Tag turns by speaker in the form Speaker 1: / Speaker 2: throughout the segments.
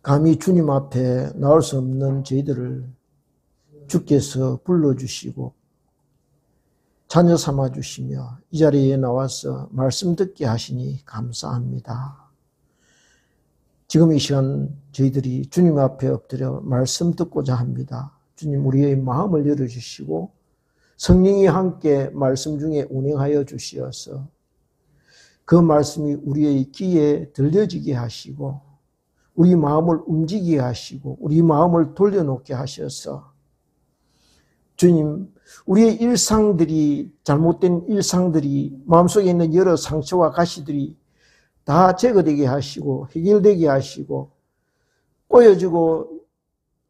Speaker 1: 감히 주님 앞에 나올 수 없는 저희들을 주께서 불러주시고 자녀 삼아주시며 이 자리에 나와서 말씀 듣게 하시니 감사합니다. 지금 이 시간 저희들이 주님 앞에 엎드려 말씀 듣고자 합니다. 주님 우리의 마음을 열어주시고 성령이 함께 말씀 중에 운행하여 주시어서 그 말씀이 우리의 귀에 들려지게 하시고 우리 마음을 움직이게 하시고 우리 마음을 돌려놓게 하셔서 주님 우리의 일상들이 잘못된 일상들이 마음속에 있는 여러 상처와 가시들이 다 제거되게 하시고 해결되게 하시고 꼬여지고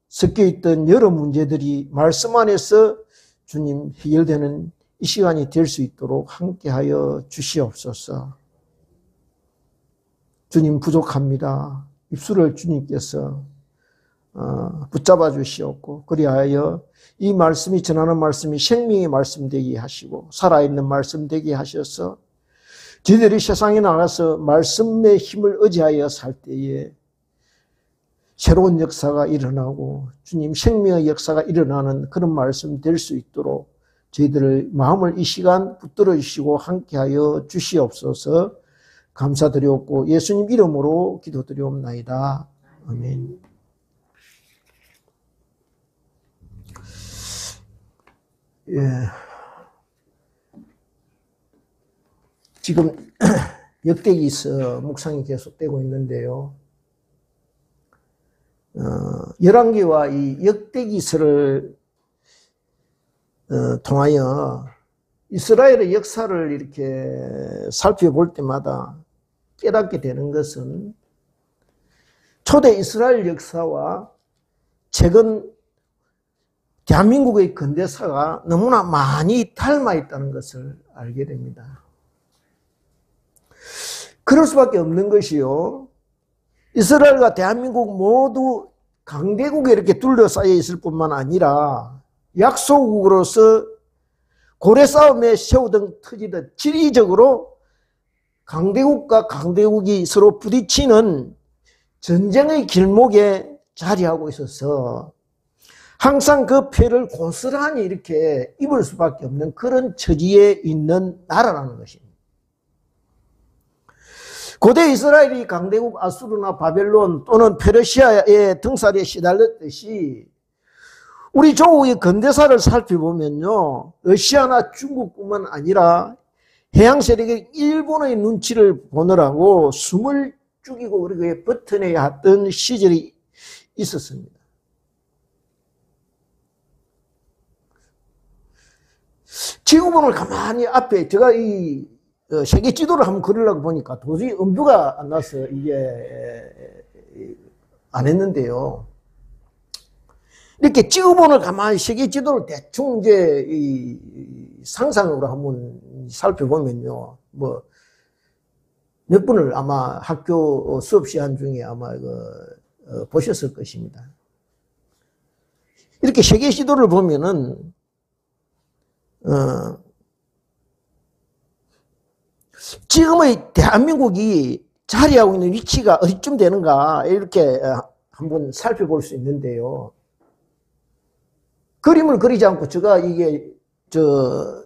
Speaker 1: 섞여있던 여러 문제들이 말씀 안에서 주님 해결되는 이 시간이 될 수 있도록 함께하여 주시옵소서. 주님 부족합니다. 입술을 주님께서 붙잡아 주시옵고 그리하여 이 말씀이 전하는 말씀이 생명의 말씀 되게 하시고 살아있는 말씀 되게 하셔서 저희들이 세상에 나가서 말씀의 힘을 의지하여 살 때에 새로운 역사가 일어나고 주님 생명의 역사가 일어나는 그런 말씀 될 수 있도록 저희들의 마음을 이 시간 붙들어 주시고 함께하여 주시옵소서. 감사드리옵고 예수님 이름으로 기도드리옵나이다. 아멘. 예. 지금 역대기서 묵상이 계속되고 있는데요. 열왕기와 이 역대기서를 통하여 이스라엘의 역사를 이렇게 살펴볼 때마다 깨닫게 되는 것은 초대 이스라엘 역사와 최근 대한민국의 근대사가 너무나 많이 닮아 있다는 것을 알게 됩니다. 그럴 수밖에 없는 것이요. 이스라엘과 대한민국 모두 강대국에 이렇게 둘러싸여 있을 뿐만 아니라 약소국으로서 고래 싸움에 새우등 터지듯 지리적으로 강대국과 강대국이 서로 부딪히는 전쟁의 길목에 자리하고 있어서 항상 그 패를 고스란히 이렇게 입을 수밖에 없는 그런 처지에 있는 나라라는 것입니다. 고대 이스라엘이 강대국 아수르나 바벨론 또는 페르시아의 등살에 시달렸듯이 우리 조국의 근대사를 살펴보면요, 러시아나 중국뿐만 아니라 해양 세력의 일본의 눈치를 보느라고 숨을 죽이고 그렇게 버텨내야 했던 시절이 있었습니다. 지구본을 가만히 앞에 제가 이 세계 지도를 한번 그리려고 보니까 도저히 엄두가 안 나서 이게 안 했는데요. 이렇게 지구본을 가만히 세계 지도를 대충 이제 이 상상으로 한번 살펴보면요. 뭐 몇 분을 아마 학교 수업 시간 중에 아마 보셨을 것입니다. 이렇게 세계 지도를 보면은 지금의 대한민국이 자리하고 있는 위치가 어디쯤 되는가 이렇게 한번 살펴볼 수 있는데요. 그림을 그리지 않고 제가 이게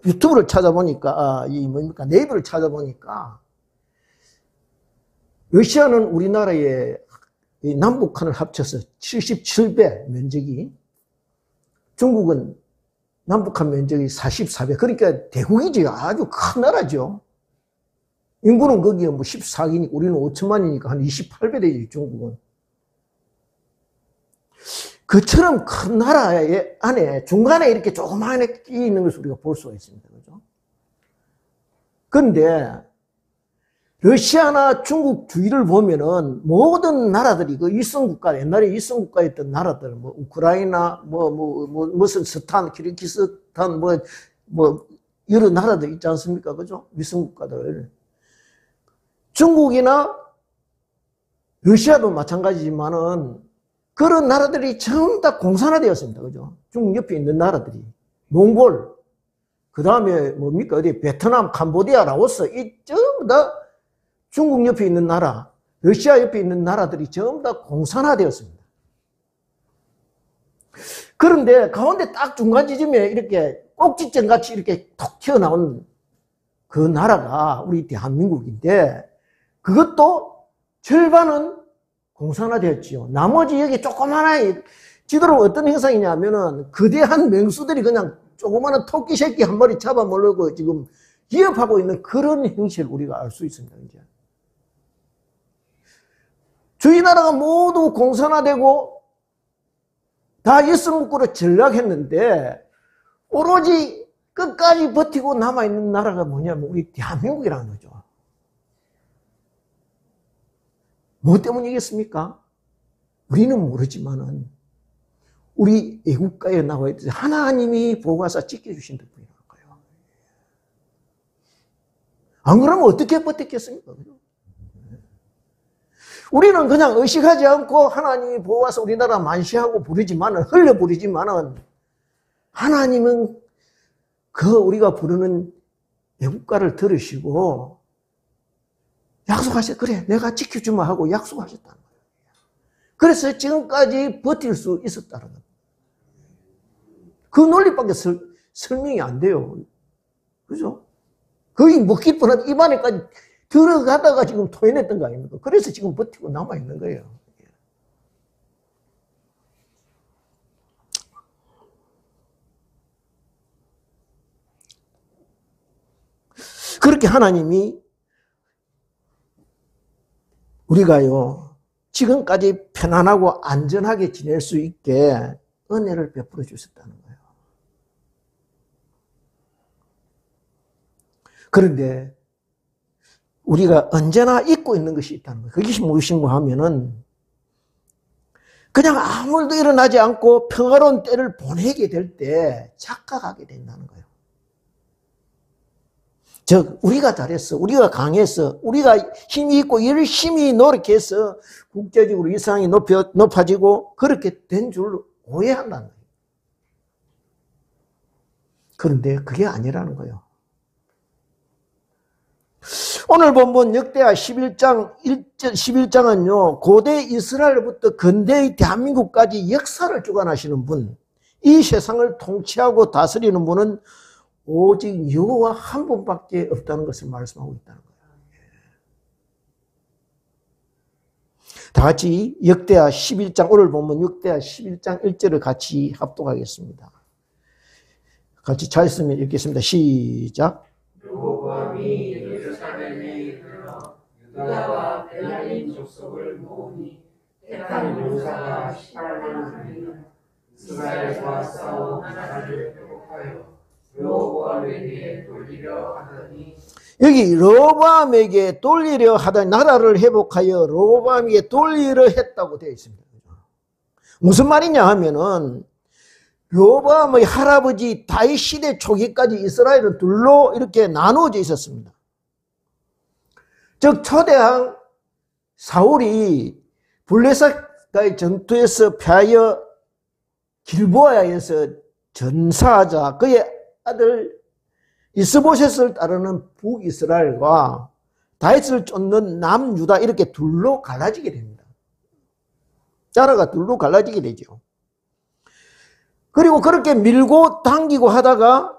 Speaker 1: 유튜브를 찾아보니까 네이버를 찾아보니까 러시아는 우리나라의 남북한을 합쳐서 77배 면적이, 중국은 남북한 면적이 44배. 그러니까 대국이지. 아주 큰 나라죠. 인구는 거기에 뭐 14기니까 우리는 5천만이니까 한 28배 되지, 중국은. 그처럼 큰 나라의 안에 중간에 이렇게 조그마하게 끼어 있는 것을 우리가 볼 수가 있습니다. 그죠? 그런데 러시아나 중국 주위를 보면은 모든 나라들이 그 일성국가, 옛날에 일성국가였던 나라들, 뭐 우크라이나, 무슨 스탄, 키르기스탄, 여러 나라들 있지 않습니까? 그죠? 일성국가들. 중국이나 러시아도 마찬가지지만은 그런 나라들이 전부 다 공산화되었습니다. 그죠? 중국 옆에 있는 나라들이. 몽골, 그 다음에 뭡니까? 어디 베트남, 캄보디아, 라오스, 이 전부 다 중국 옆에 있는 나라. 러시아 옆에 있는 나라들이 전부 다 공산화되었습니다. 그런데 가운데 딱 중간 지점에 이렇게 꼭지점 같이 이렇게 톡 튀어나온 그 나라가 우리 대한민국인데, 그것도 절반은 공산화되었지요. 나머지 여기 조그마한 지도로 어떤 형상이냐면은 거대한 맹수들이 그냥 조그마한 토끼 새끼 한 마리 잡아먹으려고 지금 위협하고 있는 그런 형식을 우리가 알 수 있습니다. 이제 주위 나라가 모두 공산화되고 다 일성국으로 전락했는데 오로지 끝까지 버티고 남아있는 나라가 뭐냐면 우리 대한민국이라는 거죠. 뭐 때문이겠습니까? 우리는 모르지만은 우리 애국가에 나와 있듯이 하나님이 보호하사 지켜주신 덕분이라는 거예요. 안 그러면 어떻게 버텼겠습니까? 우리는 그냥 의식하지 않고 하나님이 보호하사 우리나라 만시하고 부르지만은, 흘려 부르지만은, 하나님은 그 우리가 부르는 애국가를 들으시고 약속하셨, 그래 내가 지켜주마 하고 약속하셨다는 거예요. 그래서 지금까지 버틸 수 있었다는 겁니다. 그 논리밖에 설명이 안 돼요. 그죠? 거의 먹기 뻔한 입안에까지 들어가다가 지금 토해냈던 거 아닙니까? 그래서 지금 버티고 남아있는 거예요. 그렇게 하나님이 우리가요, 지금까지 편안하고 안전하게 지낼 수 있게 은혜를 베풀어 주셨다는 거예요. 그런데 우리가 언제나 잊고 있는 것이 있다는 거예요. 그것이 무엇인가 하면은 그냥 아무 일도 일어나지 않고 평화로운 때를 보내게 될 때 착각하게 된다는 거예요. 즉 우리가 잘했어, 우리가 강했어, 우리가 힘이 있고 열심히 노력해서 국제적으로 위상이 높아지고 그렇게 된 줄로 오해한다는 거예요. 그런데 그게 아니라는 거예요. 오늘 본문 역대하 11장은요, 고대 이스라엘부터 근대의 대한민국까지 역사를 주관하시는 분, 이 세상을 통치하고 다스리는 분은 오직 여호와 한 분밖에 없다는 것을 말씀하고 있다는 거예요. 다 같이 역대하 11장, 오늘 본문 역대하 11장 1절을 같이 합독하겠습니다. 같이 잘 쓰면 읽겠습니다. 시작.
Speaker 2: 여호와의 예루살렘에 이르러 유다와 베냐민 족속을 모으니 택한 용사가 18명이나 이스라엘과 싸워 나라를 회복하여 여호와에게 돌리려 하더니,
Speaker 1: 여기 르호보암에게 돌리려 하더니, 나라를 회복하여 르호보암에게 돌리려 했다고 되어 있습니다. 무슨 말이냐 하면은 르호보암의 할아버지 다윗 시대 초기까지 이스라엘은 둘로 이렇게 나누어져 있었습니다. 즉 초대왕 사울이 블레셋과의 전투에서 패하여 길보아에서 전사하자 그의 아들 이스보셋을 따르는 북이스라엘과 다윗을 쫓는 남유다, 이렇게 둘로 갈라지게 됩니다. 나라가 둘로 갈라지게 되죠. 그리고 그렇게 밀고 당기고 하다가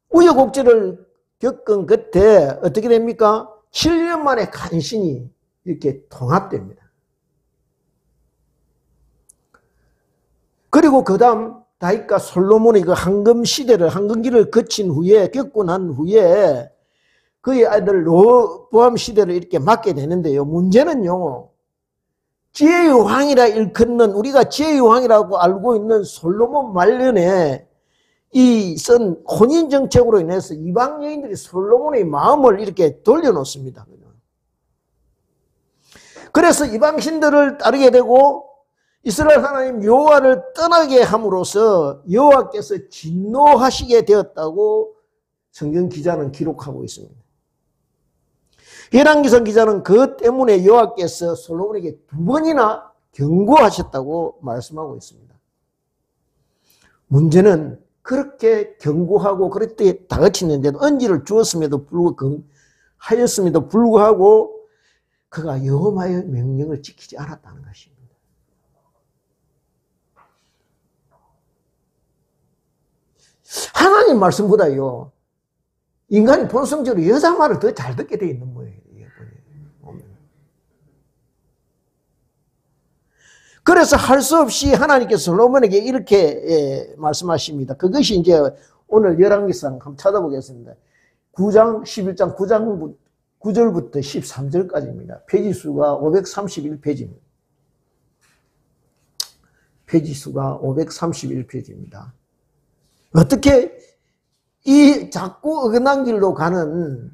Speaker 1: 우여곡절을 겪은 끝에 어떻게 됩니까? 7년 만에 간신히 이렇게 통합됩니다. 그리고 그 다음 다윗과 솔로몬의 그 황금기를 거친 후에, 겪고 난 후에 그의 아들 르호보암 시대를 이렇게 맞게 되는데요. 문제는요, 지혜의 왕이라 일컫는, 우리가 지혜의 왕이라고 알고 있는 솔로몬 말년에 이 쓴 혼인 정책으로 인해서 이방 여인들이 솔로몬의 마음을 이렇게 돌려놓습니다. 그래서 이방 신들을 따르게 되고 이스라엘 하나님 여호와를 떠나게 함으로써 여호와께서 진노하시게 되었다고 성경 기자는 기록하고 있습니다. 열왕기상 기자는 그 때문에 여호와께서 솔로몬에게 2번이나 경고하셨다고 말씀하고 있습니다. 문제는 그렇게 경고하고 그렇게 다그치는데도, 언지를 주었음에도 불구하고, 하였음에도 불구하고 그가 여호와의 명령을 지키지 않았다는 것입니다. 하나님 말씀보다요, 인간이 본성적으로 여자 말을 더 잘 듣게 돼 있는 거예요. 그래서 할 수 없이 하나님께서 솔로몬에게 이렇게 말씀하십니다. 그것이 이제 오늘 열왕기상 한번 찾아보겠습니다. 9장, 11장 9절부터 13절까지입니다. 페이지수가 531페이지입니다. 페이지수가 531페이지입니다. 어떻게 이 자꾸 어긋난 길로 가는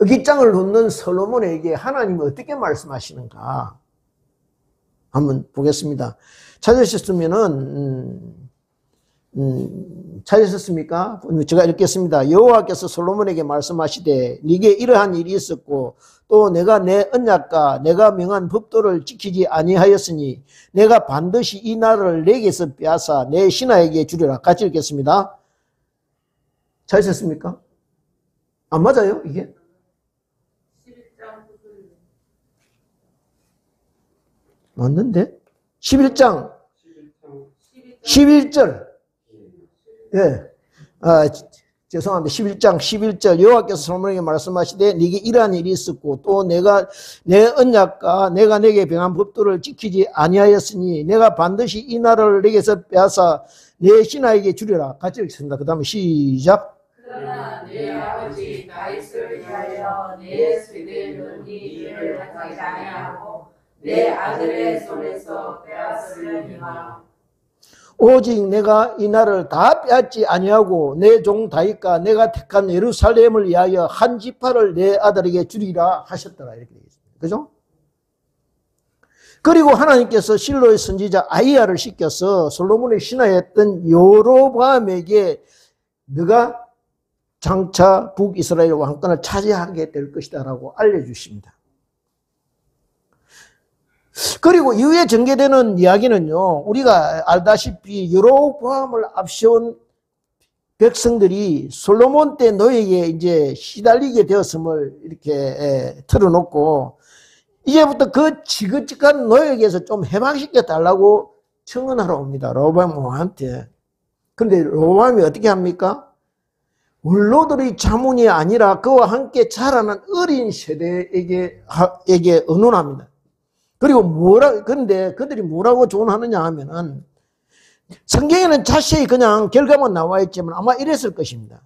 Speaker 1: 어깃장을 놓는 솔로몬에게 하나님은 어떻게 말씀하시는가 한번 보겠습니다. 찾으셨으면은 찾으셨습니까? 제가 읽겠습니다. 여호와께서 솔로몬에게 말씀하시되 네게 이러한 일이 있었고 또 내가 내 언약과 내가 명한 법도를 지키지 아니하였으니 내가 반드시 이 나라를 내게서 빼앗아 내 신하에게 주리라. 같이 읽겠습니다. 찾으셨습니까? 안 맞아요 이게? 맞는데? 11장 11절 예. 죄송합니다. 11장 11절 여호와께서 솔로몬에게 말씀하시되 네게 이러한 일이 있었고 또 내가 내 언약과 내가 내게 병한 법도를 지키지 아니하였으니 내가 반드시 이 나라를 내게서 빼앗아 내 신하에게 주리라. 같이 읽겠습니다. 그 다음에 시작.
Speaker 2: 그러나 내 아버지 다윗을 위하여 내 세대는 이 일을 하지 아니하고 내 아들의 손에서 빼앗으려니와
Speaker 1: 오직 내가 이 나라를 다 빼앗지 아니하고 내 종 다윗과 내가 택한 예루살렘을 위하여 한 지파를 내 아들에게 주리라 하셨더라. 이렇게 되겠습니다. 그죠? 그리고 하나님께서 실로의 선지자 아이야를 시켜서 솔로몬의 신하였던 여로보암에게 너가 장차 북이스라엘 왕권을 차지하게 될 것이다 라고 알려주십니다. 그리고 이후에 전개되는 이야기는요, 우리가 알다시피 여로보암을 앞세운 백성들이 솔로몬 때 노예에 이제 시달리게 되었음을 이렇게 틀어놓고, 이제부터 그 지긋지긋한 노예에게서 좀 해방시켜 달라고 청원하러 옵니다. 로보암 왕한테. 그런데 로보암이 어떻게 합니까? 원로들의 자문이 아니라 그와 함께 자라는 어린 세대에게 의논합니다. 그리고 그런데 그들이 뭐라고 조언하느냐 하면은, 성경에는 자세히 그냥 결과만 나와 있지만 아마 이랬을 것입니다.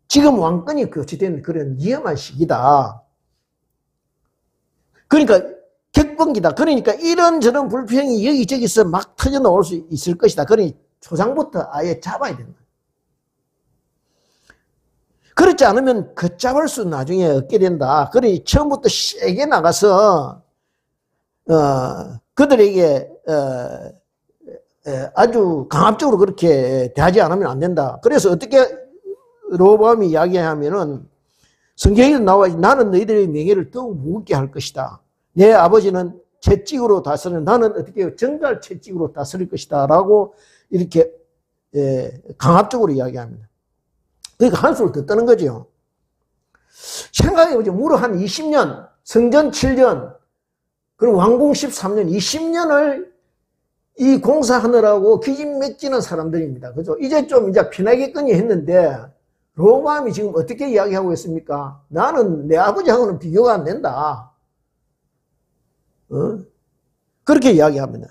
Speaker 1: 지금 왕권이 교체되는 그런 위험한 시기다. 그러니까 격분기다. 그러니까 이런저런 불평이 여기저기서 막 터져 나올 수 있을 것이다. 그러니 초장부터 아예 잡아야 된다. 그렇지 않으면 걷잡을 수 나중에 얻게 된다. 그러니 처음부터 세게 나가서 그들에게 아주 강압적으로 그렇게 대하지 않으면 안 된다. 그래서 어떻게 로보암이 이야기하면은 성경에도 나와 나는 너희들의 명예를 더욱 무겁게 할 것이다. 내 아버지는 채찍으로 다스리는 나는 어떻게 해요? 정갈 채찍으로 다스릴 것이다. 라고 이렇게 강압적으로 이야기합니다. 그러니까 한수를 더 떠는 거죠. 생각해보죠. 무려 한 20년, 성전 7년, 그리고 왕궁 13년, 20년을 이 공사하느라고 기진맥진한 사람들입니다. 그죠? 이제 좀 편하게끈이 했는데, 로보암이 지금 어떻게 이야기하고 있습니까? 나는 내 아버지하고는 비교가 안 된다. 그렇게 이야기합니다.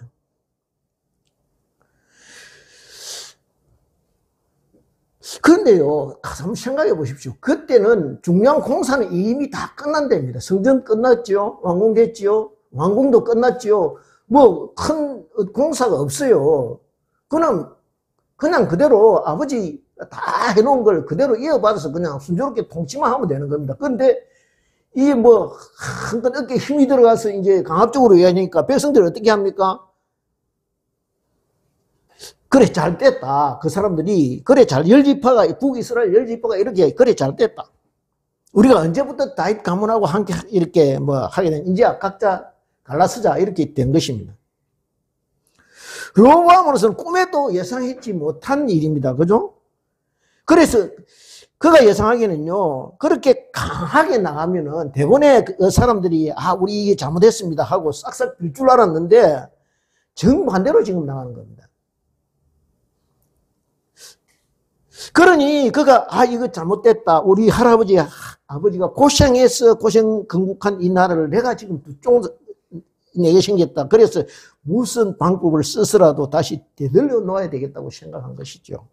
Speaker 1: 그런데요, 한번 생각해 보십시오. 그때는 중요한 공사는 이미 다 끝난답니다. 성전 끝났죠. 왕궁 됐죠. 왕궁도 끝났죠. 뭐 큰 공사가 없어요. 그냥 그대로 아버지 다 해놓은 걸 그대로 이어받아서 그냥 순조롭게 통치만 하면 되는 겁니다. 그런데 이 뭐 한껏 어깨에 힘이 들어가서 이제 강압적으로 이야기하니까 백성들이 어떻게 합니까? 그래 잘 됐다. 그 사람들이 그래 잘 열지파가 북이스라엘 열지파가 이렇게 그래 잘 됐다. 우리가 언제부터 다윗 가문하고 함께 이렇게 뭐 하게 된 이제 각자 갈라서자 이렇게 된 것입니다. 로보암으로서는 꿈에도 예상했지 못한 일입니다. 그죠? 그래서 그가 예상하기에는요, 그렇게 강하게 나가면은 대부분의 그 사람들이 우리 이게 잘못했습니다 하고 싹싹 빌 줄 알았는데 정반대로 지금 나가는 겁니다. 그러니 그가 이거 잘못됐다. 우리 할아버지 아버지가 고생해서 고생 건국한 이 나라를 내가 지금 쪽 내게 생겼다. 그래서 무슨 방법을 써서라도 다시 되돌려 놓아야 되겠다고 생각한 것이죠.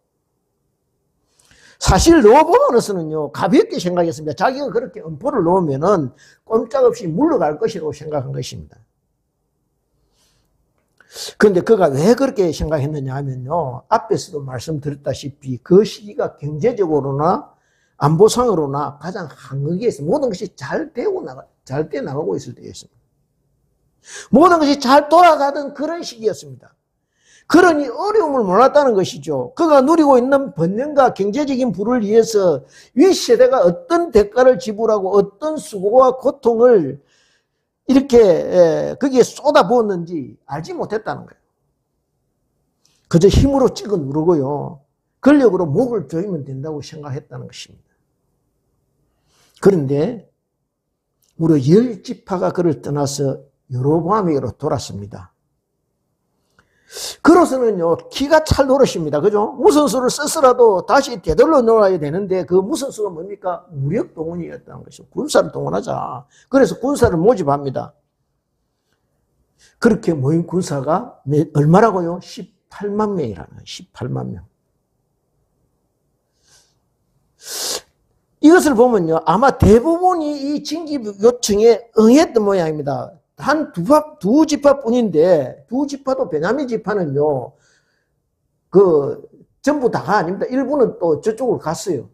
Speaker 1: 사실 로보노스는요, 가볍게 생각했습니다. 자기가 그렇게 엄포를 놓으면은 꼼짝없이 물러갈 것이라고 생각한 것입니다. 그런데 그가 왜 그렇게 생각했느냐 하면요, 앞에서도 말씀드렸다시피 그 시기가 경제적으로나 안보상으로나 가장 한국에서 모든 것이 잘 돼 나가고 있을 때였습니다. 모든 것이 잘 돌아가던 그런 시기였습니다. 그러니 어려움을 몰랐다는 것이죠. 그가 누리고 있는 번영과 경제적인 부를 위해서 윗세대가 어떤 대가를 지불하고 어떤 수고와 고통을 이렇게 거기에 쏟아부었는지 알지 못했다는 거예요. 그저 힘으로 찍어 누르고요, 권력으로 목을 조이면 된다고 생각했다는 것입니다. 그런데 무려 10지파가 그를 떠나서 여로보암에게로 돌았습니다. 그로서는요, 기가 찰 노릇입니다. 그죠? 무슨 수를 썼으라도 다시 되돌려 놓아야 되는데 그 무슨 수가 뭡니까? 무력 동원이었다는 것이죠. 군사를 동원하자. 그래서 군사를 모집합니다. 그렇게 모인 군사가 얼마라고요? 18만 명이라는 거예요. 18만 명. 이것을 보면요, 아마 대부분이 이 징집 요청에 응했던 모양입니다. 한 두 지파뿐인데, 두 지파도 베냐민 지파는요, 전부 다가 아닙니다. 일부는 또 저쪽으로 갔어요.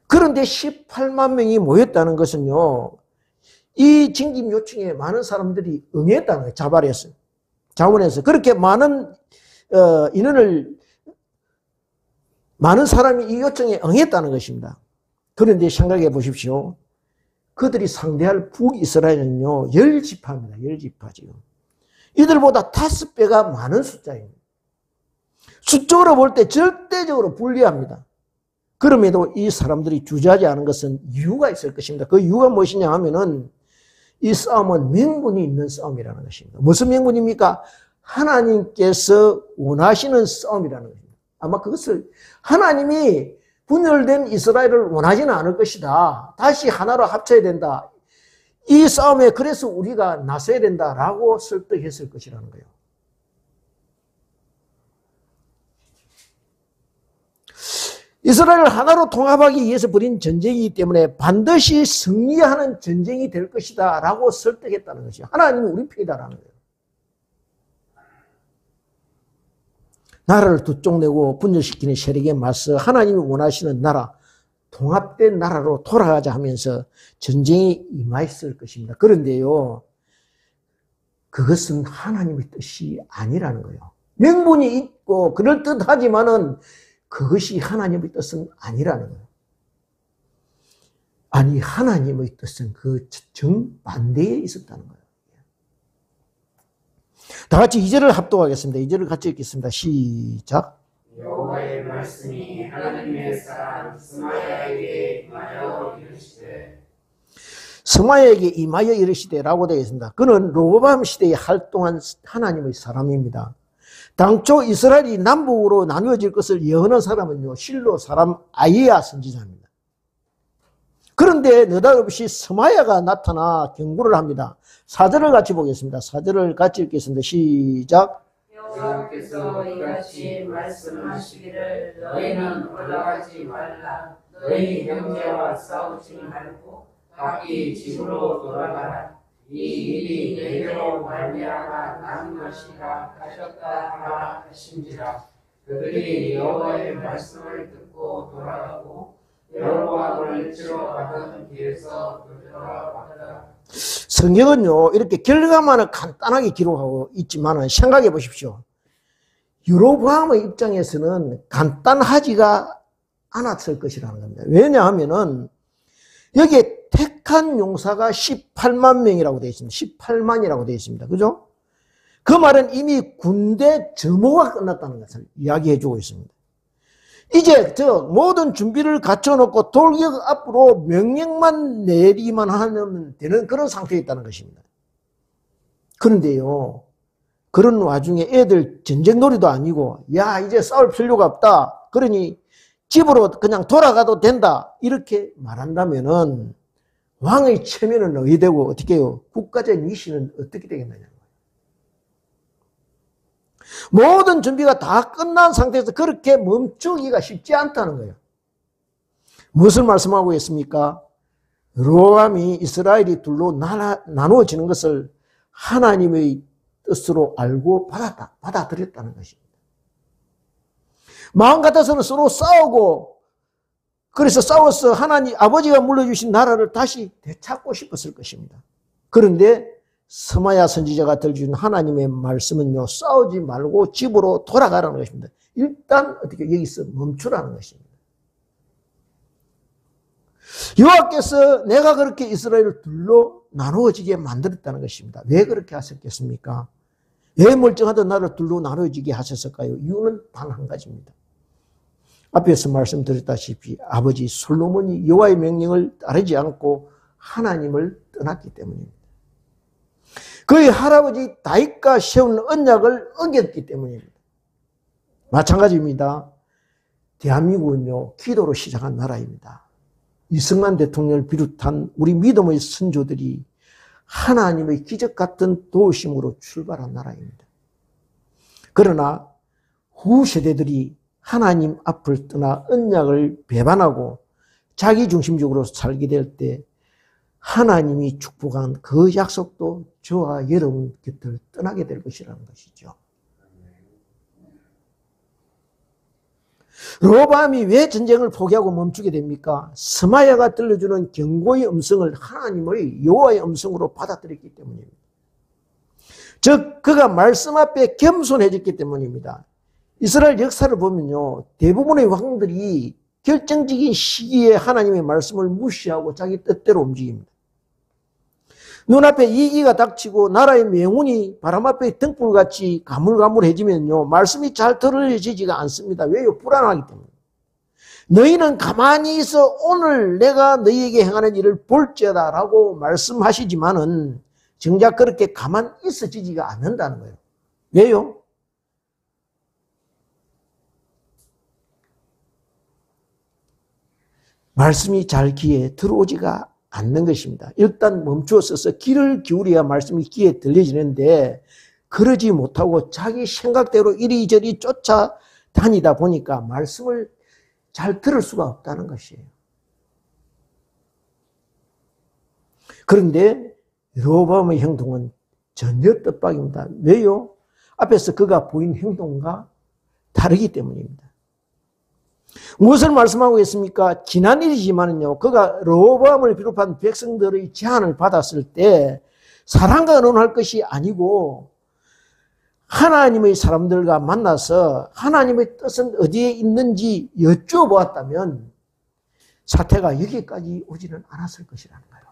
Speaker 1: 그런데 18만 명이 모였다는 것은요, 이 징집 요청에 많은 사람들이 응했다는 거예요. 자원해서. 그렇게 많은 많은 사람이 이 요청에 응했다는 것입니다. 그런데 생각해 보십시오. 그들이 상대할 북이스라엘은요, 10지파입니다. 10지파 지금. 이들보다 5배가 많은 숫자입니다. 수적으로 볼 때 절대적으로 불리합니다. 그럼에도 이 사람들이 주저하지 않은 것은 이유가 있을 것입니다. 그 이유가 무엇이냐 하면은 이 싸움은 명분이 있는 싸움이라는 것입니다. 무슨 명분입니까? 하나님께서 원하시는 싸움이라는 것입니다. 아마 그것을 하나님이 분열된 이스라엘을 원하지는 않을 것이다. 다시 하나로 합쳐야 된다. 이 싸움에 그래서 우리가 나서야 된다라고 설득했을 것이라는 거예요. 이스라엘을 하나로 통합하기 위해서 벌인 전쟁이기 때문에 반드시 승리하는 전쟁이 될 것이다 라고 설득했다는 것이죠. 하나님이 우리 편이다라는 거예요. 나라를 두 쪽 내고 분열시키는 세력에 맞서 하나님이 원하시는 나라, 통합된 나라로 돌아가자 하면서 전쟁이 임하였을 것입니다. 그런데요, 그것은 하나님의 뜻이 아니라는 거예요. 명분이 있고 그럴듯하지만은 그것이 하나님의 뜻은 아니라는 거예요. 아니, 하나님의 뜻은 그 정반대에 있었다는 거예요. 다 같이 2절을 합독하겠습니다. 2절을 같이 읽겠습니다. 시작.
Speaker 2: 여호와의 말씀이 하나님의 사람 스마야에게 임하여 이르시되,
Speaker 1: 스마야에게 임하여 이르시되라고 되어 있습니다. 그는 로보암 시대에 활동한 하나님의 사람입니다. 당초 이스라엘이 남북으로 나누어질 것을 예언한 사람은요, 실로 사람 아이야 선지자입니다. 그런데 느닷없이 스마야가 나타나 경고를 합니다. 4절을 같이 보겠습니다. 4절을 같이 읽겠습니다. 시작.
Speaker 2: 여호와께서 이같이 말씀하시기를 너희는 올라가지 말라. 너희 형제와 싸우지 말고 각기 집으로 돌아가라. 이 일이 내게로 말미암아 난 것이라 하셨다 하라 하신지라. 그들이 여호와의 말씀을 듣고 돌아가고 여로보암을 치러 가던 길에서 돌아왔다.
Speaker 1: 성경은요, 이렇게 결과만은 간단하게 기록하고 있지만 생각해 보십시오. 여로보암의 입장에서는 간단하지가 않았을 것이라는 겁니다. 왜냐하면은 여기에 택한 용사가 18만 명이라고 되어 있습니다. 18만이라고 되어 있습니다. 그죠? 그 말은 이미 군대 점호가 끝났다는 것을 이야기해 주고 있습니다. 이제 모든 준비를 갖춰놓고 돌격 앞으로 명령만 내리만 하면 되는 그런 상태에 있다는 것입니다. 그런데요, 그런 와중에 애들 전쟁놀이도 아니고, 야, 이제 싸울 필요가 없다. 그러니 집으로 그냥 돌아가도 된다. 이렇게 말한다면은 왕의 체면은 어디 되고 어떻게 해요? 국가적 위신은 어떻게 되겠느냐. 모든 준비가 다 끝난 상태에서 그렇게 멈추기가 쉽지 않다는 거예요. 무엇을 말씀하고 있습니까? 여로보암이 이스라엘이 둘로 나누어지는 것을 하나님의 뜻으로 알고 받아들였다는 것입니다. 마음 같아서는 서로 싸우고, 그래서 싸워서 하나님 아버지가 물려주신 나라를 다시 되찾고 싶었을 것입니다. 그런데 스마야 선지자가 들려준 하나님의 말씀은요, 싸우지 말고 집으로 돌아가라는 것입니다. 일단 어떻게 여기서 멈추라는 것입니다. 여호와께서 내가 그렇게 이스라엘을 둘로 나누어지게 만들었다는 것입니다. 왜 그렇게 하셨겠습니까? 왜 멀쩡하던 나라를 둘로 나누어지게 하셨을까요? 이유는 단 한 가지입니다. 앞에서 말씀드렸다시피 아버지 솔로몬이 여호와의 명령을 따르지 않고 하나님을 떠났기 때문입니다. 그의 할아버지 다윗과 세운 언약을 어겼기 때문입니다. 마찬가지입니다. 대한민국은요, 기도로 시작한 나라입니다. 이승만 대통령을 비롯한 우리 믿음의 선조들이 하나님의 기적 같은 도우심으로 출발한 나라입니다. 그러나 후 세대들이 하나님 앞을 떠나 언약을 배반하고 자기중심적으로 살게 될 때 하나님이 축복한 그 약속도 저와 여러분 곁을 떠나게 될 것이라는 것이죠. 여로보암이 왜 전쟁을 포기하고 멈추게 됩니까? 스마야가 들려주는 경고의 음성을 하나님의 여호와의 음성으로 받아들였기 때문입니다. 즉 그가 말씀 앞에 겸손해졌기 때문입니다. 이스라엘 역사를 보면요, 대부분의 왕들이 결정적인 시기에 하나님의 말씀을 무시하고 자기 뜻대로 움직입니다. 눈앞에 이기가 닥치고 나라의 명운이 바람 앞에 등불같이 가물가물해지면요, 말씀이 잘 들어지지가 않습니다. 왜요? 불안하기 때문에. 너희는 가만히 있어 오늘 내가 너희에게 행하는 일을 볼지어다 라고 말씀하시지만은 정작 그렇게 가만히 있어지지가 않는다는 거예요. 왜요? 말씀이 잘 귀에 들어오지가 않는 것입니다. 일단 멈추어서서 귀를 기울여야 말씀이 귀에 들려지는데 그러지 못하고 자기 생각대로 이리저리 쫓아다니다 보니까 말씀을 잘 들을 수가 없다는 것이에요. 그런데 여로보암의 행동은 전혀 뜻밖입니다. 왜요? 앞에서 그가 보인 행동과 다르기 때문입니다. 무엇을 말씀하고 있습니까? 지난 일이지만은요, 그가 여로보암을 비롯한 백성들의 제안을 받았을 때 사람과 의논할 것이 아니고 하나님의 사람들과 만나서 하나님의 뜻은 어디에 있는지 여쭤보았다면 사태가 여기까지 오지는 않았을 것이라는 거예요.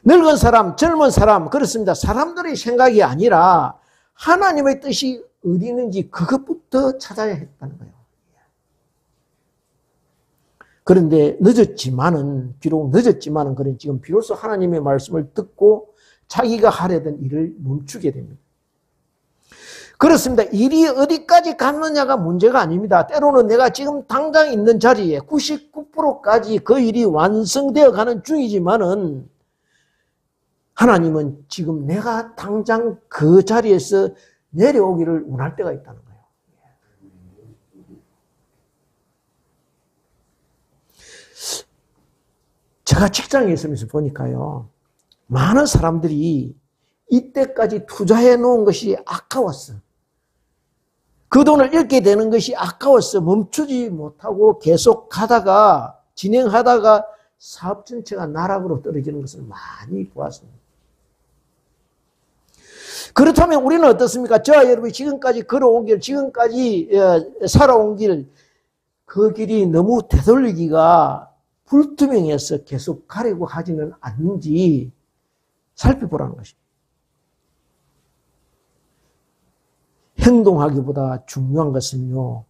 Speaker 1: 늙은 사람, 젊은 사람, 그렇습니다. 사람들의 생각이 아니라 하나님의 뜻이 어디 있는지 그것부터 찾아야 했다는 거예요. 그런데 비록 늦었지만은 그런 지금 비로소 하나님의 말씀을 듣고 자기가 하려던 일을 멈추게 됩니다. 그렇습니다. 일이 어디까지 갔느냐가 문제가 아닙니다. 때로는 내가 지금 당장 있는 자리에 99%까지 그 일이 완성되어 가는 중이지만은 하나님은 지금 내가 당장 그 자리에서 내려오기를 원할 때가 있다는 거예요. 제가 직장에 있으면서 보니까요, 많은 사람들이 이때까지 투자해 놓은 것이 아까웠어. 그 돈을 잃게 되는 것이 아까웠어. 멈추지 못하고 계속 가다가 진행하다가 사업 전체가 나락으로 떨어지는 것을 많이 보았습니다. 그렇다면 우리는 어떻습니까? 저와 여러분이 지금까지 걸어온 길, 지금까지 살아온 길, 그 길이 너무 되돌리기가 불투명해서 계속 가려고 하지는 않는지 살펴보라는 것입니다. 행동하기보다 중요한 것은요,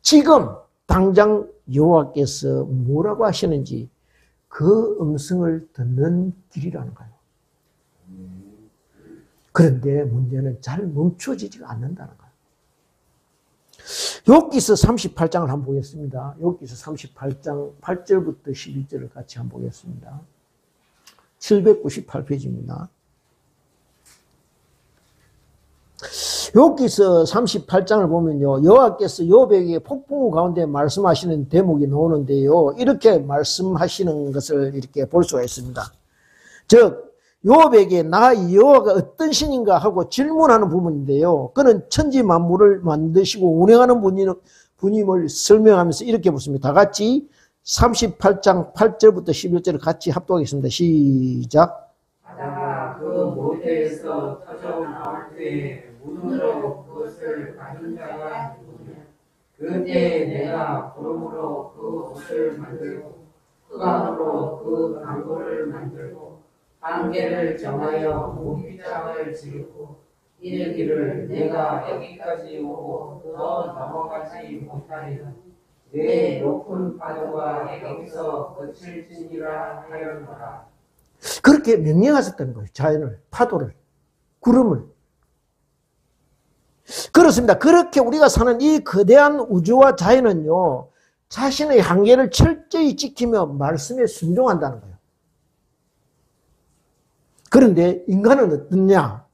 Speaker 1: 지금 당장 여호와께서 뭐라고 하시는지 그 음성을 듣는 길이라는 거예요. 그런데 문제는 잘 멈춰지지가 않는다는 거예요. 욥기서 38장을 한번 보겠습니다. 욥기서 38장 8절부터 11절을 같이 한번 보겠습니다. 798페이지입니다. 욥기서 38장을 보면요, 여호와께서 욥에게 폭풍우 가운데 말씀하시는 대목이 나오는데요, 이렇게 말씀하시는 것을 이렇게 볼 수가 있습니다. 즉 욥에게 나 여호와가 어떤 신인가 하고 질문하는 부분인데요, 그는 천지 만물을 만드시고 운행하는 분임을 설명하면서 이렇게 묻습니다. 다 같이 38장 8절부터 11절을 같이 합독하겠습니다. 시작.
Speaker 2: 바다가 그 모태에서 터져 나올 때에 우등으로 그것을 가진 자가 누구냐. 그때 내가 구름으로 그 옷을 만들고 흑암으로 그 강고를 만들고 한계를 정하여 무기장을 지르고 이르기를 내가 여기까지 오고 더 넘어가지 못하리라. 내 높은 파도가 여기서 거칠지니라 하였노라.
Speaker 1: 그렇게 명령하셨다는 거예요. 자연을, 파도를, 구름을. 그렇습니다. 그렇게 우리가 사는 이 거대한 우주와 자연은요, 자신의 한계를 철저히 지키며 말씀에 순종한다는 거예요. 그런데 인간은 어떠냐?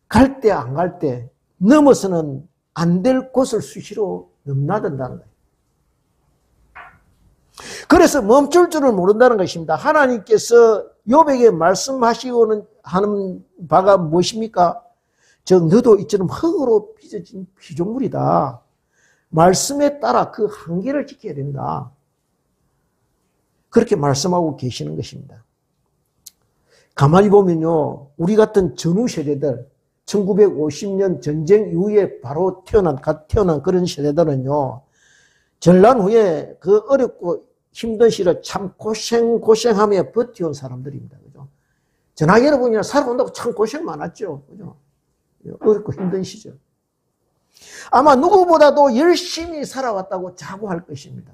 Speaker 1: 갈 때 안 갈 때 넘어서는 안 될 곳을 수시로 넘나든다는 거예요. 그래서 멈출 줄을 모른다는 것입니다. 하나님께서 욥에게 말씀하시고는 하는 바가 무엇입니까? 즉 너도 이처럼 흙으로 빚어진 피조물이다. 말씀에 따라 그 한계를 지켜야 된다. 그렇게 말씀하고 계시는 것입니다. 가만히 보면요, 우리 같은 전후 세대들, 1950년 전쟁 이후에 바로 태어난 그런 세대들은요, 전란 후에 그 어렵고 힘든 시를 참 고생하며 버텨온 사람들입니다. 그죠? 전화 여러분이나 살아온다고 참 고생 많았죠. 그죠? 어렵고 힘든 시절. 아마 누구보다도 열심히 살아왔다고 자부할 것입니다.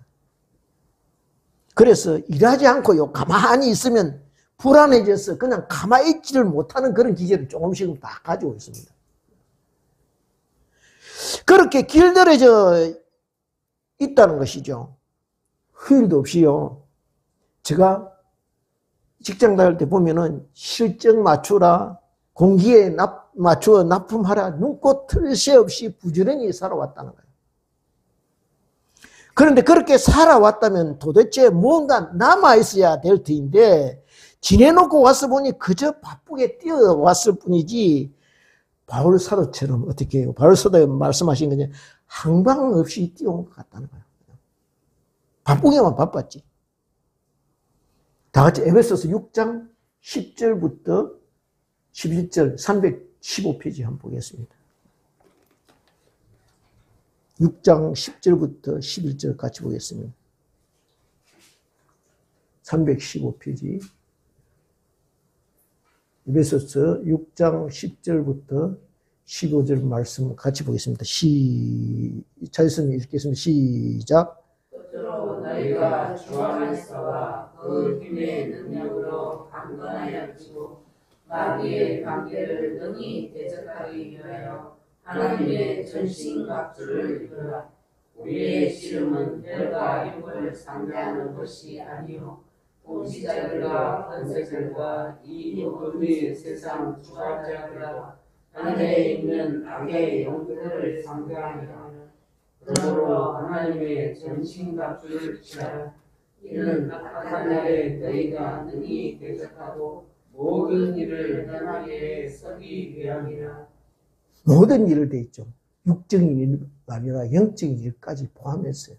Speaker 1: 그래서 일하지 않고요, 가만히 있으면 불안해져서 그냥 가만히 있지를 못하는 그런 기질을 조금씩은 다 가지고 있습니다. 그렇게 길들여져 있다는 것이죠. 휴일도 없이요. 제가 직장 다닐 때 보면은 실적 맞추라, 공기에 맞추어 납품하라, 눈꽃 틀 새 없이 부지런히 살아왔다는 거예요. 그런데 그렇게 살아왔다면 도대체 뭔가 남아있어야 될 터인데, 지내놓고 와서 보니 그저 바쁘게 뛰어왔을 뿐이지, 바울 사도처럼 어떻게 해요? 바울 사도가 말씀하신 거냐, 항방 없이 뛰어온 것 같다는 거예요. 바쁘게만 바빴지. 다 같이 에베소서 6장 10절부터 11절 315페이지 한번 보겠습니다. 6장 10절부터 11절 같이 보겠습니다. 315페이지. 에베소서 6장 10절부터 15절 말씀 같이 보겠습니다. 찾으시면 읽겠습니다. 시작.
Speaker 2: 끝으로 너희가 주 안에서와 그 힘의 능력으로 강건하여지고 마귀의 관계를 능히 대적하기 위하여 하나님의 전신갑주를 입으라. 우리의 씨름은 혈과 육을 상대하는 것이 아니요 통치자들과 권세들과 이 어둠의 세상 주관자들과 하늘에 있는 악의 영들을 상대하니라. 그러므로 하나님의 전신갑주를 취하라. 이는 악한 날에 너희가 능히 대적하고 모든 일을 행하게 서기 위함이라.
Speaker 1: 모든 일을 돼 있죠. 육적인 일 아니라 영적인 일까지 포함했어요.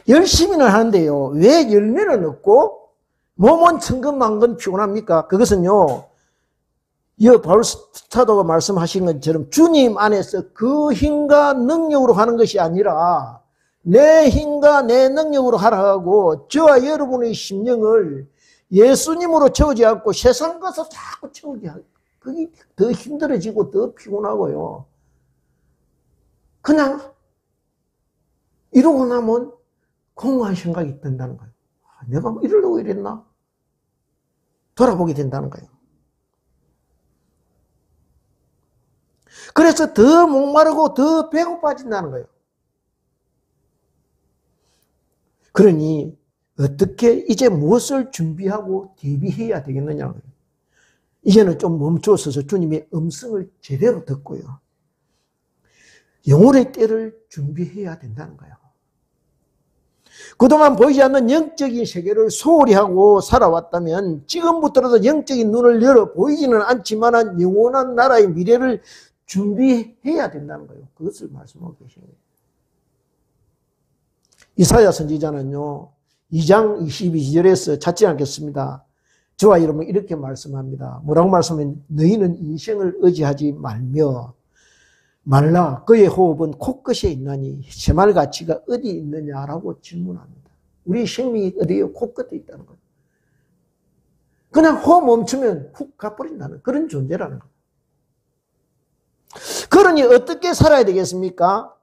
Speaker 1: 열심히는 하는데요, 왜 열매는 없고 몸은 천근만근 피곤합니까? 그것은요, 바울 사도가 말씀하신 것처럼 주님 안에서 그 힘과 능력으로 하는 것이 아니라 내 힘과 내 능력으로 하라 하고, 저와 여러분의 심령을 예수님으로 채우지 않고 세상 가서 자꾸 채우게 하고, 그게 더 힘들어지고 더 피곤하고요. 그냥 이러고 나면 공허한 생각이 든다는 거예요. 내가 뭐 이러려고 이랬나? 돌아보게 된다는 거예요. 그래서 더 목마르고 더 배고파진다는 거예요. 그러니 어떻게 이제 무엇을 준비하고 대비해야 되겠느냐는 거예요. 이제는 좀 멈춰서서 주님의 음성을 제대로 듣고요. 영혼의 때를 준비해야 된다는 거예요. 그동안 보이지 않는 영적인 세계를 소홀히 하고 살아왔다면 지금부터라도 영적인 눈을 열어 보이지는 않지만 영원한 나라의 미래를 준비해야 된다는 거예요. 그것을 말씀하고 계시는 거예요. 이사야 선지자는요, 2장 22절에서 찾지 않겠습니다. 저와 여러분 이렇게 말씀합니다. 뭐라고 말씀하면 너희는 인생을 의지하지 말라. 그의 호흡은 코끝에 있나니 새말 가치가 어디 있느냐라고 질문합니다. 우리 생명이 어디에 코끝에 있다는 거예요. 그냥 호흡 멈추면 훅 가버린다는 그런 존재라는 거예요. 그러니 어떻게 살아야 되겠습니까?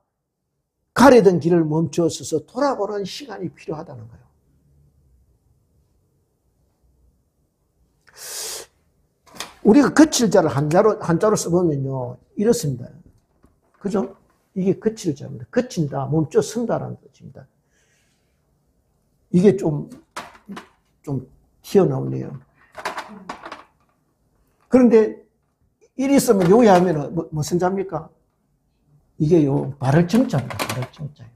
Speaker 1: 가려던 길을 멈추어서 돌아보는 시간이 필요하다는 거예요. 우리가 거칠 자를 한자로 써보면요, 이렇습니다. 그죠? 이게 거칠 자입니다. 거친다, 멈춰 선다라는 뜻입니다. 이게 좀 튀어나오네요. 그런데 일이 있으면 요에 하면은 무슨 자입니까? 이게요, 발을 정자입니다. 발을 정자예요.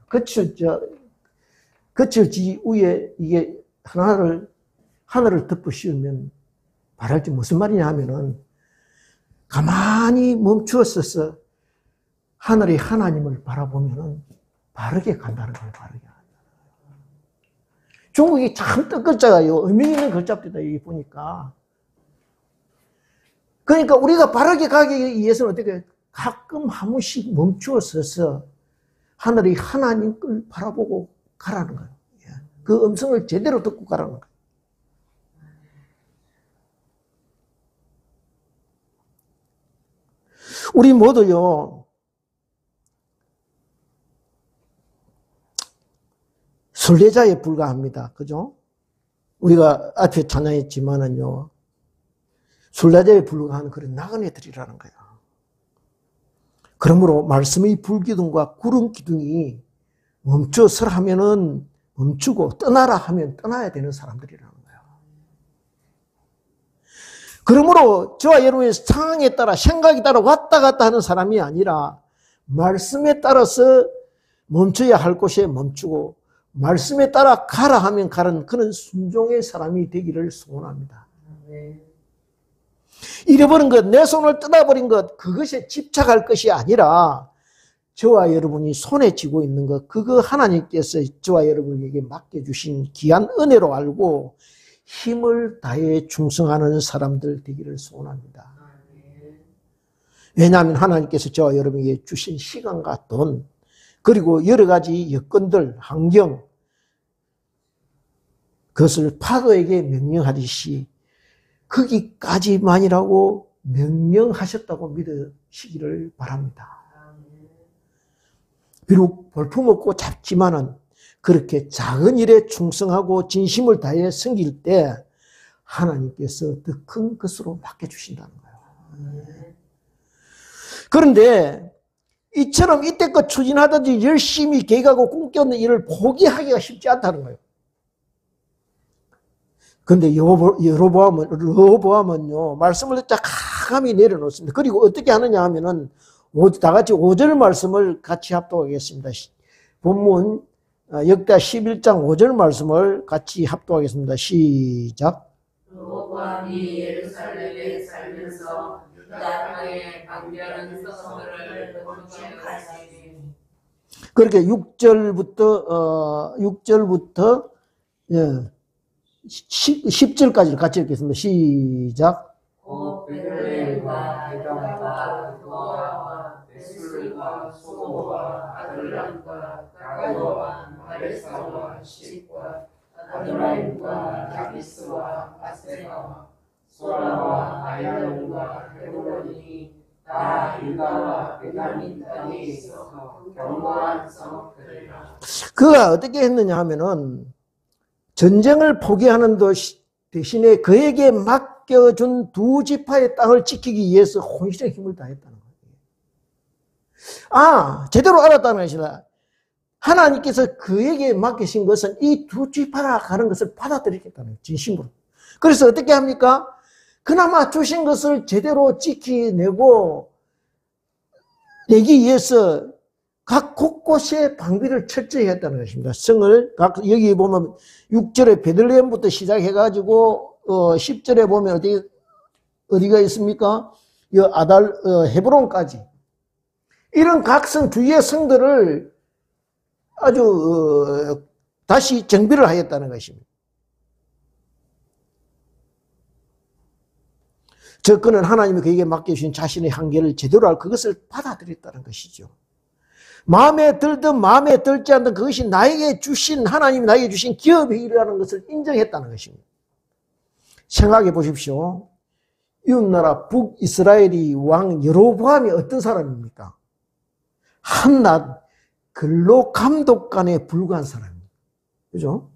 Speaker 1: 거칠지 위에 이게 하늘을 덮어 씌우면 발할지 무슨 말이냐 하면은 가만히 멈추었어서 하늘의 하나님을 바라보면은 바르게 간다는 거예요. 바르게 간다는 거예요. 중국이 참 뜻글자가요. 의미 있는 글자입니다. 여기 보니까. 그러니까 우리가 바르게 가기 위해서는 어떻게 가끔 한 번씩 멈추어서서 하늘의 하나님을 바라보고 가라는 거예요. 그 음성을 제대로 듣고 가라는 거예요. 우리 모두요, 순례자에 불과합니다. 그죠? 우리가 앞에 찬양했지만은요, 순례자에 불과한 그런 나그네들이라는 거예요. 그러므로 말씀의 불기둥과 구름 기둥이 멈춰서라 하면은 멈추고 떠나라 하면 떠나야 되는 사람들이라는 거예요. 그러므로 저와 여러분의 상황에 따라 생각에 따라 왔다 갔다 하는 사람이 아니라 말씀에 따라서 멈춰야 할 곳에 멈추고 말씀에 따라 가라 하면 가는 그런 순종의 사람이 되기를 소원합니다. 잃어버린 것, 내 손을 뜯어버린 것, 그것에 집착할 것이 아니라 저와 여러분이 손에 쥐고 있는 것, 그거 하나님께서 저와 여러분에게 맡겨주신 귀한 은혜로 알고 힘을 다해 충성하는 사람들 되기를 소원합니다. 왜냐하면 하나님께서 저와 여러분에게 주신 시간과 돈, 그리고 여러 가지 여건들, 환경, 그것을 파도에게 명령하듯이 거기까지만이라고 명령하셨다고 믿으시기를 바랍니다. 비록 볼품없고 작지만은 그렇게 작은 일에 충성하고 진심을 다해 섬길 때 하나님께서 더 큰 것으로 맡겨주신다는 거예요. 그런데 이처럼 이때껏 추진하든지 열심히 계획하고 꿈꾸는 일을 포기하기가 쉽지 않다는 거예요. 그런데 여로보암은요, 말씀을 딱 감히 내려놓습니다. 그리고 어떻게 하느냐 하면은, 다 같이 5절 말씀을 같이 합독하겠습니다. 본문, 역대 11장 5절 말씀을 같이 합독하겠습니다. 시작.
Speaker 2: 여로보암이 예루살렘에 살면서 유다 땅에 강렬한 성들을 건축하였으니.
Speaker 1: 그렇게 6절부터, 10절까지를 같이 읽겠습니다. 시작.
Speaker 2: 베들레헴과 에돔과 도아와 베술과 소와 아들람과 가고와 마레사와 십과 아드라임과 야비스와 아세나와 소라와 아얄론과 헤브론이 다 유다와 베냐민 땅에 있어 견고한 성읍들이라.
Speaker 1: 그가 어떻게 했느냐 하면은 전쟁을 포기하는 대신에 그에게 맡겨준 두 지파의 땅을 지키기 위해서 혼신의 힘을 다했다는 거예요. 제대로 알았다는 것이다. 하나님께서 그에게 맡기신 것은 이 두 지파가 가는 것을 받아들이겠다는 거예요. 진심으로. 그래서 어떻게 합니까? 그나마 주신 것을 제대로 지키내고 내기 위해서 각 곳곳에 방비를 철저히 했다는 것입니다. 성을 여기 보면 6절에 베들레헴부터 시작해가지고 10절에 보면 어디가 있습니까? 헤브론까지 이런 각 성 주위의 성들을 아주 다시 정비를 하였다는 것입니다. 그는 하나님이 그에게 맡겨주신 자신의 한계를 제대로 알고 그것을 받아들였다는 것이죠. 마음에 들든 마음에 들지 않든 그것이 나에게 주신, 하나님이 나에게 주신 기업의 일이라는 것을 인정했다는 것입니다. 생각해 보십시오. 이웃나라 북이스라엘의 왕 여로보암이 어떤 사람입니까? 한낱 근로감독관에 불과한 사람입니다. 그죠?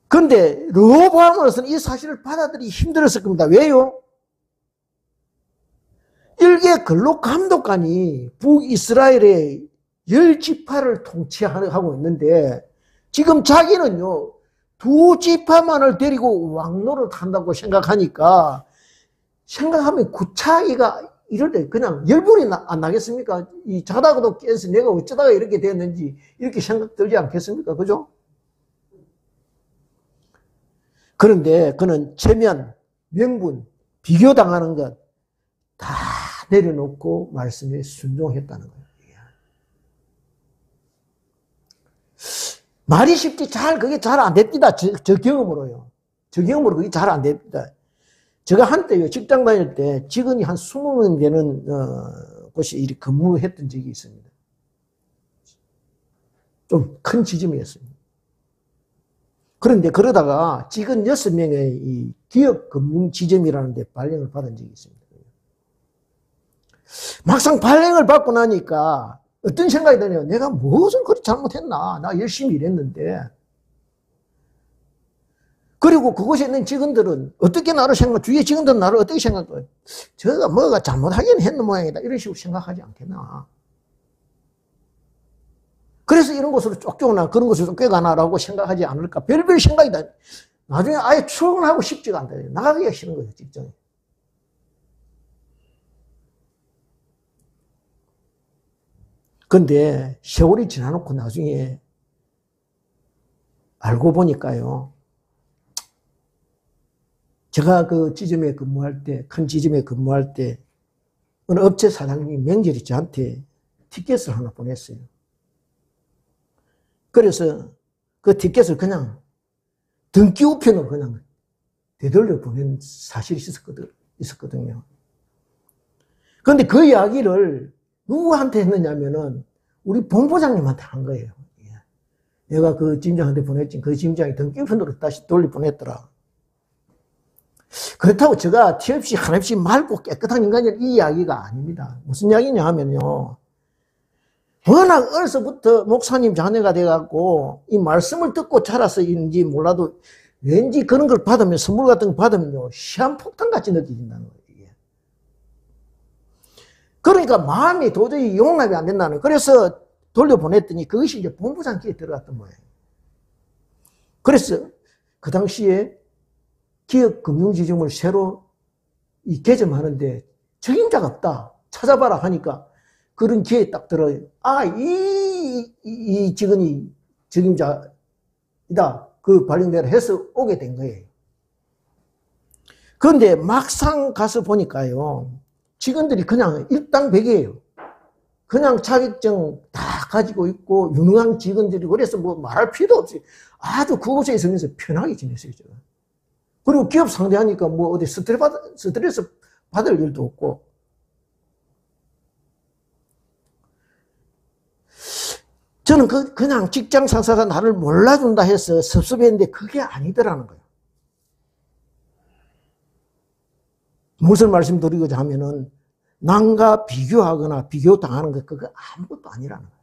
Speaker 1: 그런데 르호보암으로서는 이 사실을 받아들이기 힘들었을 겁니다. 왜요? 일개 근로감독관이 북이스라엘의 10지파를 통치하고 있는데 지금 자기는요 두 지파만을 데리고 왕노릇 한다고 생각하니까 생각하면 구차이가 이럴 때 그냥 열불이 안 나겠습니까? 이 자다가도 깨서 내가 어쩌다가 이렇게 됐는지 이렇게 생각 들지 않겠습니까? 그죠? 그런데 그는 체면, 명분, 비교당하는 것 다 내려놓고 말씀에 순종했다는 거예요. 말이 쉽지 그게 잘 안 됩니다. 저 경험으로요. 저 경험으로 그게 잘 안 됩니다. 제가 한때요, 직장 다닐 때 직원이 한 20명 되는 곳이 이렇게 근무했던 적이 있습니다. 좀 큰 지점이었습니다. 그런데 그러다가 직원 6명의 이 기업금융지점이라는 데 발령을 받은 적이 있습니다. 막상 발령을 받고 나니까 어떤 생각이 드냐면 내가 무엇을 그렇게 잘못했나? 나 열심히 일했는데. 그리고 그곳에 있는 직원들은 어떻게 나를 주위의 직원들은 나를 어떻게 생각해요? 저가 뭐가 잘못하긴 했는 모양이다. 이런 식으로 생각하지 않겠나? 그래서 이런 곳으로 쫓겨나, 그런 곳으로 쫓겨가나라고 생각하지 않을까? 별별 생각이 다. 나중에 아예 출근하고 싶지가 않다. 나가기가 싫은 거예요, 직장에. 근데 세월이 지나놓고 나중에 알고 보니까요. 제가 그 지점에 근무할 때, 큰 지점에 근무할 때, 어느 업체 사장님이 명절에 저한테 티켓을 하나 보냈어요. 그래서 그 티켓을 그냥 등기 우편으로 그냥 되돌려 보낸 사실이 있었거든요. 그런데 그 이야기를 누구한테 했느냐면은 우리 본부장님한테 한 거예요. 내가 그 짐장한테 보냈지. 그 짐장이 등기 우편으로 다시 돌려 보냈더라. 그렇다고 제가 티 없이 한없이 맑고 깨끗한 인간이 이 이야기가 아닙니다. 무슨 이야기냐 하면요. 워낙 어려서부터 목사님 자녀가 돼갖고 이 말씀을 듣고 자라서인지 몰라도 왠지 그런 걸 받으면, 선물 같은 거 받으면요. 시한폭탄같이 느껴진다는 거예요. 이게. 그러니까 마음이 도저히 용납이 안 된다는 거예요. 그래서 돌려보냈더니 그것이 이제 본부장 귀에 들어갔던 거예요. 그래서 그 당시에 기업금융지점을 새로 개점하는데 책임자가 없다. 찾아봐라 하니까 그런 기회에 딱 들어요. 이 직원이 책임자이다. 그 발령대로 해서 오게 된 거예요. 그런데 막상 가서 보니까요. 직원들이 그냥 일당백이에요. 그냥 자격증 다 가지고 있고 유능한 직원들이 그래서 뭐 말할 필요도 없이 아주 그곳에 있으면서 편하게 지냈어요. 제가. 그리고 기업 상대하니까 뭐 어디 스트레스 받을 일도 없고. 저는 그냥 직장 상사가 나를 몰라준다 해서 섭섭했는데 그게 아니더라는 거예요. 무엇을 말씀드리고자 하면은 남과 비교하거나 비교당하는 것, 그거 아무것도 아니라는 거예요.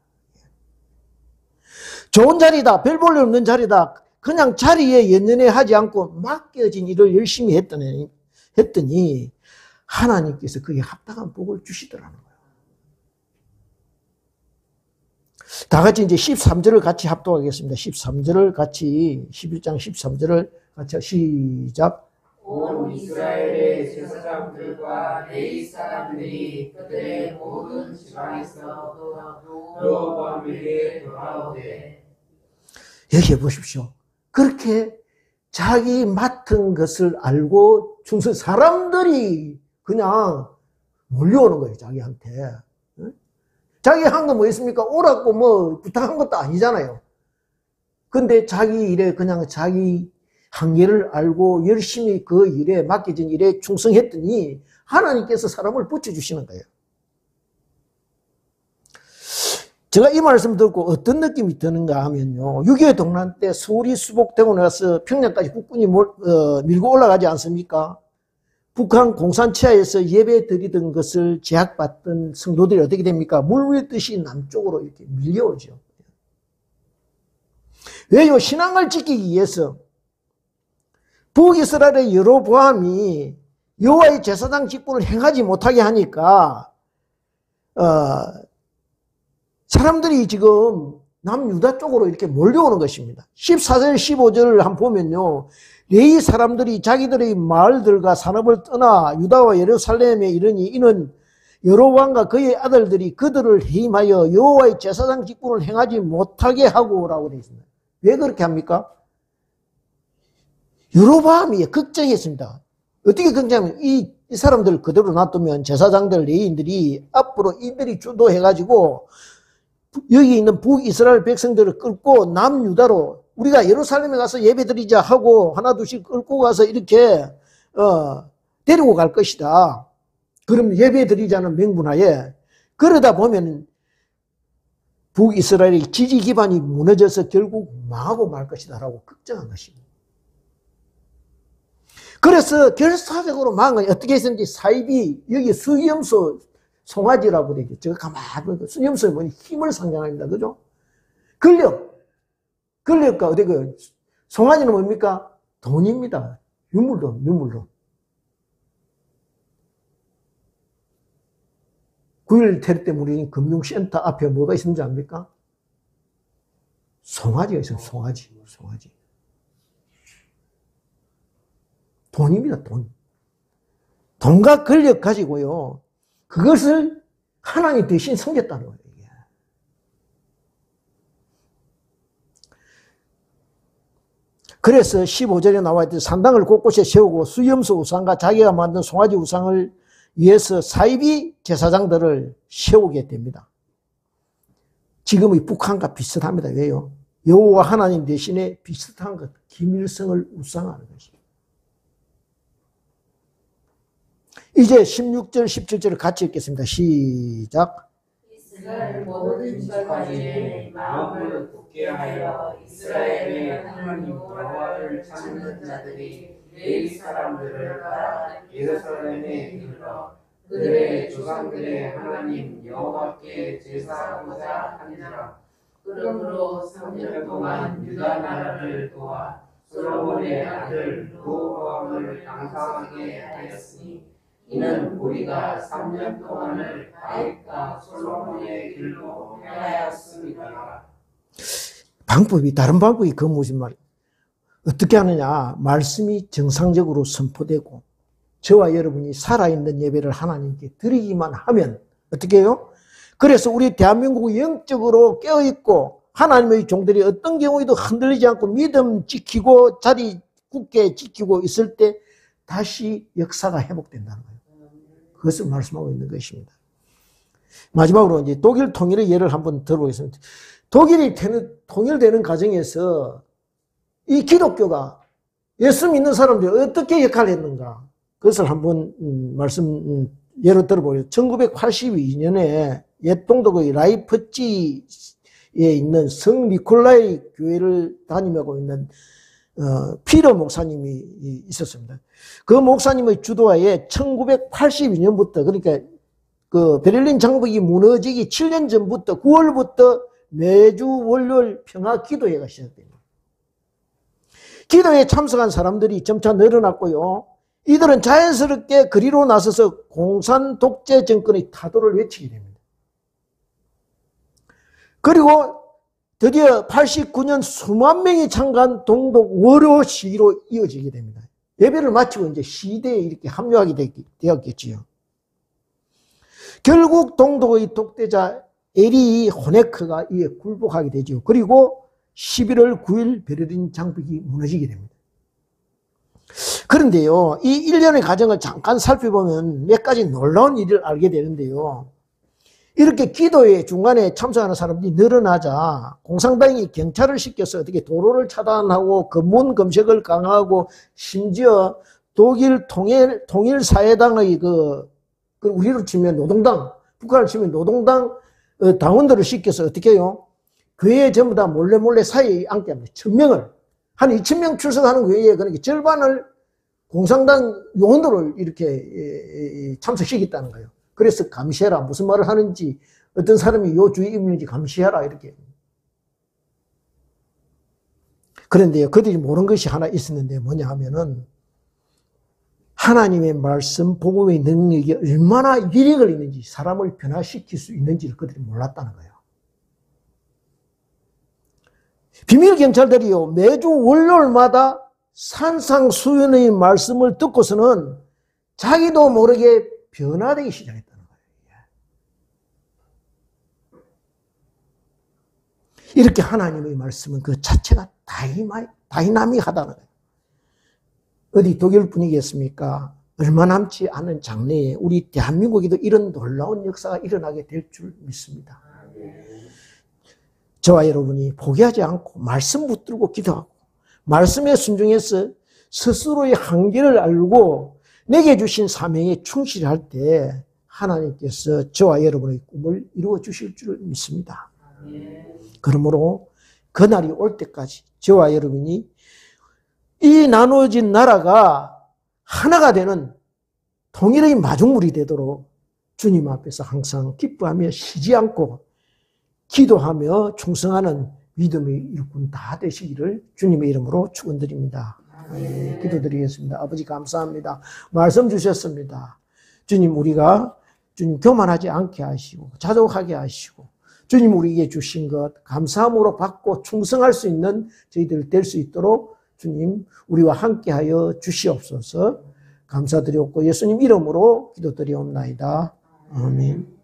Speaker 1: 좋은 자리다, 별 볼 일 없는 자리다, 그냥 자리에 연연해 하지 않고 맡겨진 일을 열심히 했더니 하나님께서 그에 합당한 복을 주시더라는 거예요. 다 같이 이제 13절을 같이 합독하겠습니다. 13절을 같이, 11장 13절을 같이 시작.
Speaker 2: 온 이스라엘의 제사장들과 레위 사람들이 그들의 모든 지방에서 여호와에게 돌아오되.
Speaker 1: 여기 보십시오. 그렇게 자기 맡은 것을 알고 충성, 사람들이 그냥 몰려오는 거예요, 자기한테. 자기 한 거 뭐 있습니까? 오라고 뭐 부탁한 것도 아니잖아요. 근데 자기 일에 그냥 자기 한계를 알고 열심히 그 일에 맡겨진 일에 충성했더니 하나님께서 사람을 붙여주시는 거예요. 제가 이 말씀 듣고 어떤 느낌이 드는가 하면요. 6.25 동란 때 서울이 수복되고 나서 평양까지 국군이 밀고 올라가지 않습니까? 북한 공산치하에서 예배 드리던 것을 제약받던 성도들이 어떻게 됩니까? 물밀듯이 남쪽으로 이렇게 밀려오죠. 왜요? 신앙을 지키기 위해서 북이스라엘의 여로보암이 여호와의 제사장 직분을 행하지 못하게 하니까 사람들이 지금 남유다 쪽으로 이렇게 몰려오는 것입니다. 14절 15절을 한번 보면요. 레위 사람들이 자기들의 마을들과 산업을 떠나 유다와 예루살렘에 이르니 이는 여로보암과 그의 아들들이 그들을 해임하여 여호와의 제사장 직분을 행하지 못하게 하고라고 되어 있습니다. 왜 그렇게 합니까? 여로보암이 걱정했습니다. 어떻게 걱정하면 이 사람들 그대로 놔두면 제사장들 레위인들이 앞으로 이들이 주도해가지고 여기 있는 북이스라엘 백성들을 끌고 남유다로 우리가 예루살렘에 가서 예배드리자 하고 하나둘씩 끌고 가서 이렇게 데리고 갈 것이다. 그럼 예배드리자는 명분하에 그러다 보면 북이스라엘의 지지 기반이 무너져서 결국 망하고 말 것이다 라고 걱정한 것입니다. 그래서 결사적으로 망한 건 어떻게 했는지 사입이 여기 수염소 송아지라고 그러죠. 제가 가만히 보니까 수염소에 보니 힘을 상징합니다. 그죠? 권력과 어디 송아지는 뭡니까? 돈입니다. 유물론. 9.11 테러 때 우리 금융센터 앞에 뭐가 있는지 압니까? 송아지가 있어요. 송아지. 돈입니다. 돈과 권력 가지고요. 그것을 하나님 대신 섬겼다는 거예요. 이게. 그래서 15절에 나와 있듯이 산당을 곳곳에 세우고 수염소 우상과 자기가 만든 송아지 우상을 위해서 사입이 제사장들을 세우게 됩니다. 지금의 북한과 비슷합니다. 왜요? 여호와 하나님 대신에 비슷한 것, 김일성을 우상하는 것입니다. 이제 16절, 17절을 같이 읽겠습니다. 시작.
Speaker 2: 이스라엘 모든 지파에 마음을 굳게 하여 이스라엘의 하나님 여호와를 찾는 자들이 레위 사람들을 따라 예루살렘에 이르러 그들의 조상들의 하나님 여호와께 제사하고자 하니라. 그러므로 3년 동안 유다 나라를 도와 솔로몬의 아들 르호보암을 강성하게 하였으니 이는 우리가 3년 동안을 다윗과 솔로몬의 길로 행하였습니다.
Speaker 1: 다른 방법이 그 무슨 말이에요? 어떻게 하느냐? 말씀이 정상적으로 선포되고 저와 여러분이 살아있는 예배를 하나님께 드리기만 하면 어떻게 해요? 그래서 우리 대한민국이 영적으로 깨어있고 하나님의 종들이 어떤 경우에도 흔들리지 않고 믿음 지키고 자리 굳게 지키고 있을 때 다시 역사가 회복된다는 거예요. 그것을 말씀하고 있는 것입니다. 마지막으로 이제 독일 통일의 예를 한번 들어보겠습니다. 독일이 통일되는 과정에서 이 기독교가 예수 믿는 사람들이 어떻게 역할을 했는가 그것을 한번 예로 들어보겠습니다. 1982년에 옛 동독의 라이프치히에 있는 성 니콜라이 교회를 다니고 있는 피러 목사님이 있었습니다. 그 목사님의 주도하에 1982년부터 그러니까 그 베를린 장벽이 무너지기 7년 전부터 9월부터 매주 월요일 평화 기도회가 시작됩니다. 기도회에 참석한 사람들이 점차 늘어났고요. 이들은 자연스럽게 거리로 나서서 공산 독재 정권의 타도를 외치게 됩니다. 그리고 드디어 89년 수만 명이 참가한 동독 월요 시위로 이어지게 됩니다. 예배를 마치고 이제 시대에 이렇게 합류하게 되었겠지요. 결국 동독의 독재자 에리 호네크가 이에 굴복하게 되죠. 그리고 11월 9일 베를린 장벽이 무너지게 됩니다. 그런데요, 이 일련의 과정을 잠깐 살펴보면 몇 가지 놀라운 일을 알게 되는데요. 이렇게 기도회 중간에 참석하는 사람들이 늘어나자 공산당이 경찰을 시켜서 어떻게 도로를 차단하고 검문 검색을 강화하고 심지어 독일 통일사회당의 우리로 치면 노동당, 북한을 치면 노동당 당원들을 시켜서 어떻게 해요? 교회에 전부 다 몰래 사이에 앉게 합니다. 1000명을. 한 2000명 출석하는 교회에 그러니까 절반을 공산당 요원들을 이렇게 참석시켰다는 거예요. 그래서 감시해라. 무슨 말을 하는지, 어떤 사람이 요 주위에 있는지 감시해라. 이렇게. 그런데요, 그들이 모르는 것이 하나 있었는데 뭐냐 하면은 하나님의 말씀, 복음의 능력이 얼마나 위력을 있는지, 사람을 변화시킬 수 있는지를 그들이 몰랐다는 거예요. 비밀경찰들이요, 매주 월요일마다 산상수훈의 말씀을 듣고서는 자기도 모르게 변화되기 시작했다는 거예요. 이렇게 하나님의 말씀은 그 자체가 다이나믹하다는 거예요. 어디 독일 분이겠습니까? 얼마 남지 않은 장래에 우리 대한민국에도 이런 놀라운 역사가 일어나게 될 줄 믿습니다. 저와 여러분이 포기하지 않고 말씀 붙들고 기도하고 말씀에 순종해서 스스로의 한계를 알고 내게 주신 사명에 충실할 때 하나님께서 저와 여러분의 꿈을 이루어 주실 줄 믿습니다. 그러므로 그날이 올 때까지 저와 여러분이 이 나누어진 나라가 하나가 되는 통일의 마중물이 되도록 주님 앞에서 항상 기뻐하며 쉬지 않고 기도하며 충성하는 믿음의 일꾼 다 되시기를 주님의 이름으로 축원드립니다. 기도드리겠습니다. 아버지 감사합니다. 말씀 주셨습니다. 주님, 우리가 주님 교만하지 않게 하시고 자족하게 하시고 주님 우리에게 주신 것 감사함으로 받고 충성할 수 있는 저희들 될 수 있도록 주님 우리와 함께하여 주시옵소서. 감사드렸고 예수님 이름으로 기도드리옵나이다. 아멘.